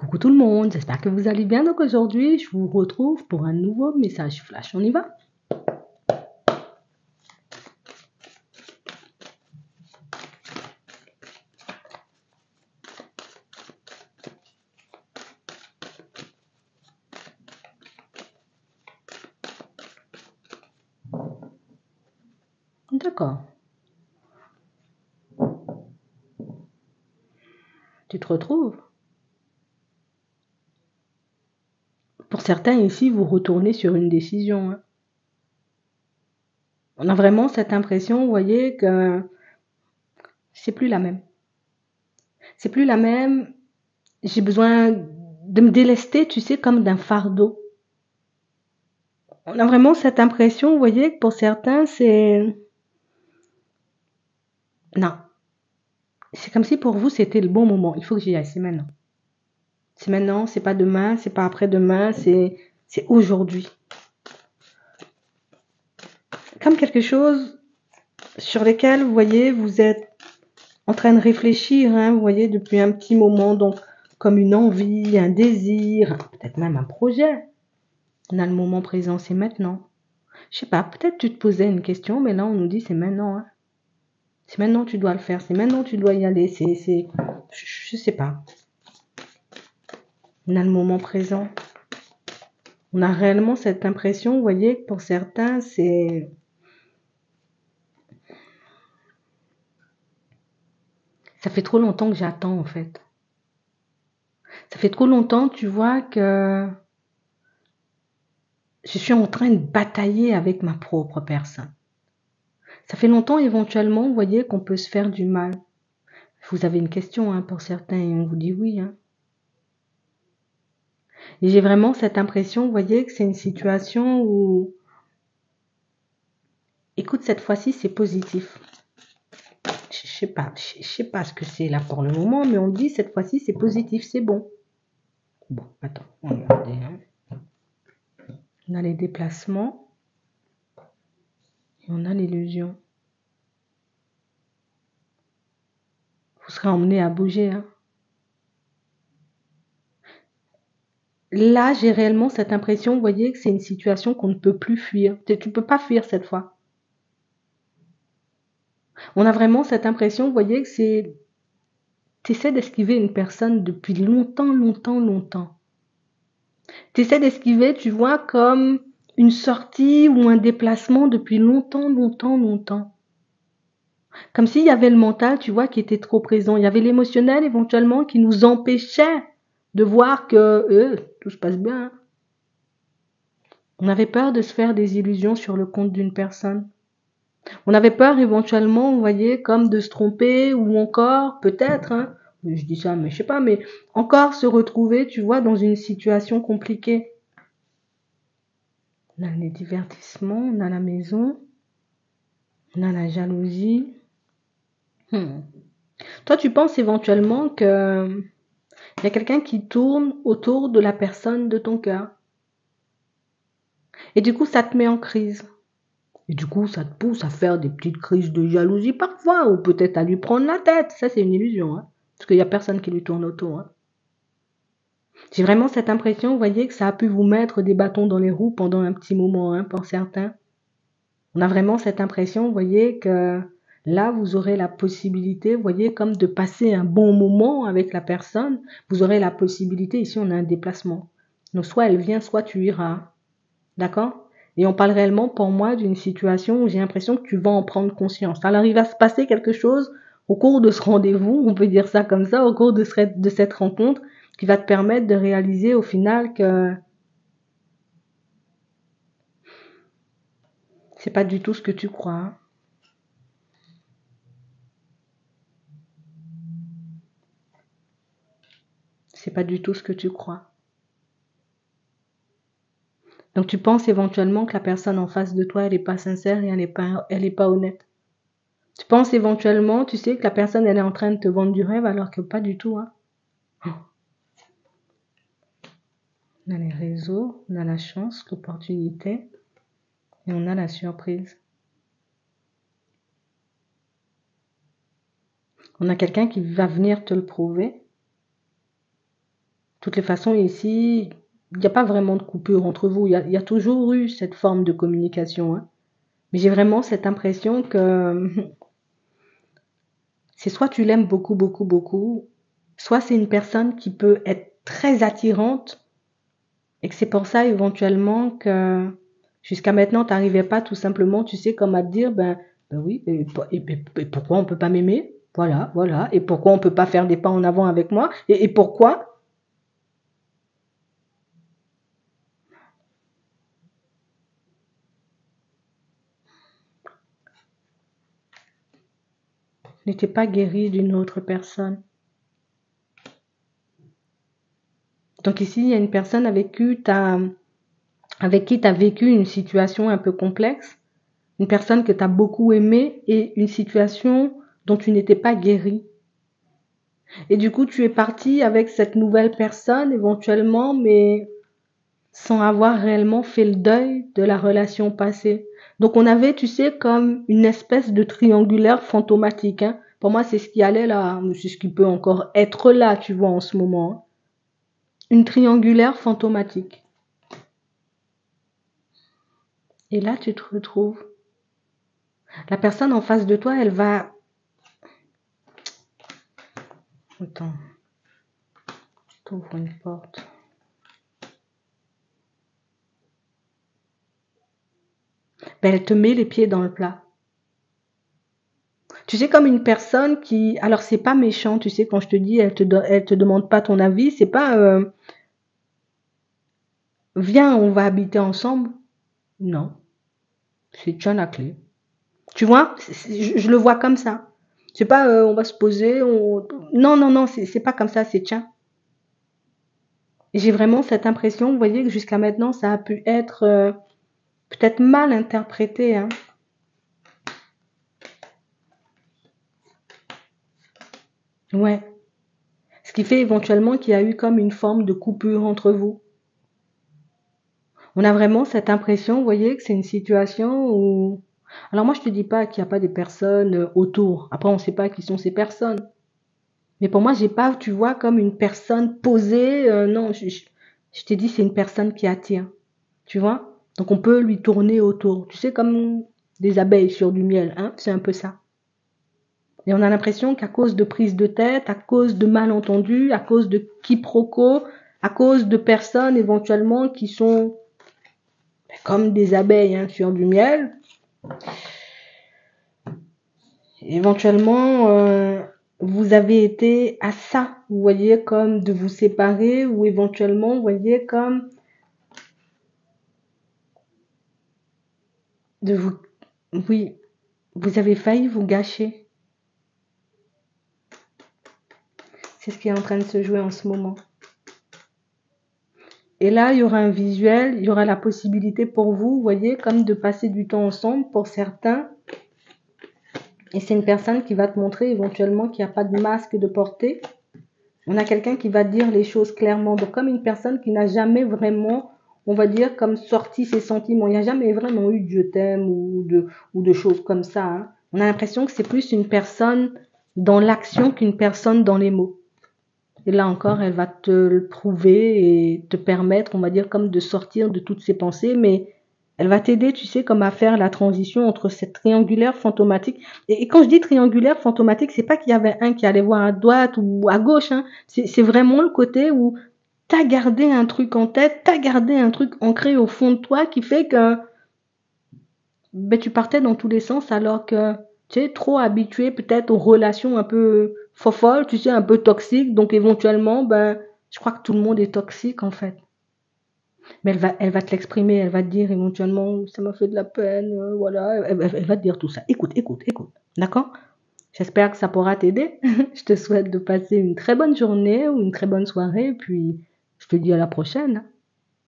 Coucou tout le monde, j'espère que vous allez bien. Donc aujourd'hui, je vous retrouve pour un nouveau message flash. On y va? D'accord. Tu te retrouves? Pour certains ici, vous retournez sur une décision, hein. On a vraiment cette impression, vous voyez, que c'est plus la même. C'est plus la même. J'ai besoin de me délester, tu sais, comme d'un fardeau. On a vraiment cette impression, vous voyez, que pour certains, c'est... Non. C'est comme si pour vous, c'était le bon moment. Il faut que j'y aille, c'est maintenant. C'est maintenant, c'est pas demain, c'est pas après-demain, c'est aujourd'hui. Comme quelque chose sur lequel, vous voyez, vous êtes en train de réfléchir, hein, vous voyez, depuis un petit moment, donc comme une envie, un désir, peut-être même un projet. On a le moment présent, c'est maintenant. Je sais pas, peut-être tu te posais une question, mais là on nous dit c'est maintenant, hein. C'est maintenant que tu dois le faire, c'est maintenant que tu dois y aller, je sais pas. On a le moment présent. On a réellement cette impression, vous voyez, que pour certains, c'est... Ça fait trop longtemps que j'attends, en fait. Ça fait trop longtemps, tu vois, que je suis en train de batailler avec ma propre personne. Ça fait longtemps, éventuellement, vous voyez, qu'on peut se faire du mal. Vous avez une question, hein, pour certains, et on vous dit oui, hein. Et j'ai vraiment cette impression, vous voyez, que c'est une situation où... Écoute, cette fois-ci, c'est positif. Je sais pas ce que c'est là pour le moment, mais on dit cette fois-ci, c'est positif, c'est bon. Bon, attends, on va regarder, hein. On a les déplacements et on a l'illusion. Vous serez emmené à bouger, hein. Là, j'ai réellement cette impression, vous voyez, que c'est une situation qu'on ne peut plus fuir. Tu ne peux pas fuir cette fois. On a vraiment cette impression, vous voyez, que c'est... Tu essaies d'esquiver une personne depuis longtemps, longtemps, longtemps. Tu essaies d'esquiver, tu vois, comme une sortie ou un déplacement depuis longtemps, longtemps, longtemps. Comme s'il y avait le mental, tu vois, qui était trop présent. Il y avait l'émotionnel, éventuellement, qui nous empêchait de voir que tout se passe bien. On avait peur de se faire des illusions sur le compte d'une personne. On avait peur éventuellement, vous voyez, comme de se tromper ou encore, peut-être, hein, je dis ça, mais je sais pas, mais encore se retrouver, tu vois, dans une situation compliquée. On a les divertissements, on a la maison, on a la jalousie. Toi, tu penses éventuellement que il y a quelqu'un qui tourne autour de la personne de ton cœur. Et du coup, ça te met en crise. Et du coup, ça te pousse à faire des petites crises de jalousie parfois, ou peut-être à lui prendre la tête. Ça, c'est une illusion, hein, parce qu'il n'y a personne qui lui tourne autour, hein. J'ai vraiment cette impression, vous voyez, que ça a pu vous mettre des bâtons dans les roues pendant un petit moment, hein, pour certains. On a vraiment cette impression, vous voyez, que là, vous aurez la possibilité, vous voyez, comme de passer un bon moment avec la personne. Vous aurez la possibilité, ici, on a un déplacement. Donc, soit elle vient, soit tu iras. D'accord? Et on parle réellement pour moi d'une situation où j'ai l'impression que tu vas en prendre conscience. Alors il va se passer quelque chose au cours de ce rendez-vous, on peut dire ça comme ça, au cours de cette rencontre, qui va te permettre de réaliser au final que c'est pas du tout ce que tu crois, hein. C'est pas du tout ce que tu crois. Donc tu penses éventuellement que la personne en face de toi, elle est pas sincère et elle est pas honnête. Tu penses éventuellement, tu sais que la personne, elle est en train de te vendre du rêve alors que pas du tout, hein. On a les réseaux, on a la chance, l'opportunité et on a la surprise. On a quelqu'un qui va venir te le prouver. toutes les façons, ici, il n'y a pas vraiment de coupure entre vous. Il y a toujours eu cette forme de communication, hein. Mais j'ai vraiment cette impression que c'est soit tu l'aimes beaucoup, beaucoup, beaucoup, soit c'est une personne qui peut être très attirante et que c'est pour ça éventuellement que jusqu'à maintenant, tu n'arrivais pas tout simplement, tu sais, comme à te dire, ben oui, et pourquoi on peut pas m'aimer? Voilà, voilà. Et pourquoi on peut pas faire des pas en avant avec moi? Et pourquoi? N'était pas guéri d'une autre personne. Donc ici, il y a une personne avec qui tu as vécu une situation un peu complexe, une personne que tu as beaucoup aimée et une situation dont tu n'étais pas guéri. Et du coup, tu es parti avec cette nouvelle personne éventuellement, mais sans avoir réellement fait le deuil de la relation passée. Donc on avait, tu sais, comme une espèce de triangulaire fantomatique, hein. Pour moi, c'est ce qui allait là, c'est ce qui peut encore être là, tu vois, en ce moment, hein. Une triangulaire fantomatique. Et là, tu te retrouves. La personne en face de toi, elle va... Attends, je t'ouvre une porte. Ben, elle te met les pieds dans le plat. Tu sais, comme une personne qui... Alors, c'est pas méchant, tu sais, quand je te dis, elle te demande pas ton avis, c'est pas... viens, on va habiter ensemble. Non, c'est tiens la clé. Tu vois, je le vois comme ça. C'est pas on va se poser, non, non, non, c'est pas comme ça, c'est tiens. J'ai vraiment cette impression, vous voyez, que jusqu'à maintenant, ça a pu être peut-être mal interprété, hein. Ouais. Ce qui fait éventuellement qu'il y a eu comme une forme de coupure entre vous. On a vraiment cette impression, vous voyez, que c'est une situation où... Alors moi, je te dis pas qu'il n'y a pas des personnes autour. Après, on ne sait pas qui sont ces personnes. Mais pour moi, j'ai pas, tu vois, comme une personne posée. Non, je t'ai dit, c'est une personne qui attire. Tu vois? Donc on peut lui tourner autour. Tu sais, comme des abeilles sur du miel, hein? C'est un peu ça. Et on a l'impression qu'à cause de prises de tête, à cause de malentendus, à cause de quiproquos, à cause de personnes éventuellement qui sont comme des abeilles, hein, sur du miel, éventuellement vous avez été à ça, vous voyez, comme de vous séparer ou éventuellement, vous voyez, comme de vous... Oui, vous avez failli vous gâcher. C'est ce qui est en train de se jouer en ce moment. Et là, il y aura un visuel, il y aura la possibilité pour vous, vous voyez, comme de passer du temps ensemble pour certains. Et c'est une personne qui va te montrer éventuellement qu'il n'y a pas de masque de porter. On a quelqu'un qui va dire les choses clairement. Donc, comme une personne qui n'a jamais vraiment, on va dire, comme sorti ses sentiments. Il n'y a jamais vraiment eu de je t'aime ou de choses comme ça, hein. On a l'impression que c'est plus une personne dans l'action qu'une personne dans les mots. Et là encore, elle va te le prouver et te permettre, on va dire, comme de sortir de toutes ces pensées, mais elle va t'aider, tu sais, comme à faire la transition entre cette triangulaire fantomatique. Et quand je dis triangulaire fantomatique, c'est pas qu'il y avait un qui allait voir à droite ou à gauche, hein. C'est vraiment le côté où t'as gardé un truc en tête, t'as gardé un truc ancré au fond de toi qui fait que ben, tu partais dans tous les sens alors que tu es trop habitué peut-être aux relations un peu fofolles, tu sais, un peu toxiques. Donc éventuellement, ben, je crois que tout le monde est toxique en fait. Mais elle va te l'exprimer, elle va te dire éventuellement, ça m'a fait de la peine, voilà. Elle va te dire tout ça. Écoute, écoute, écoute. D'accord? J'espère que ça pourra t'aider. Je te souhaite de passer une très bonne journée ou une très bonne soirée. Puis je te dis à la prochaine.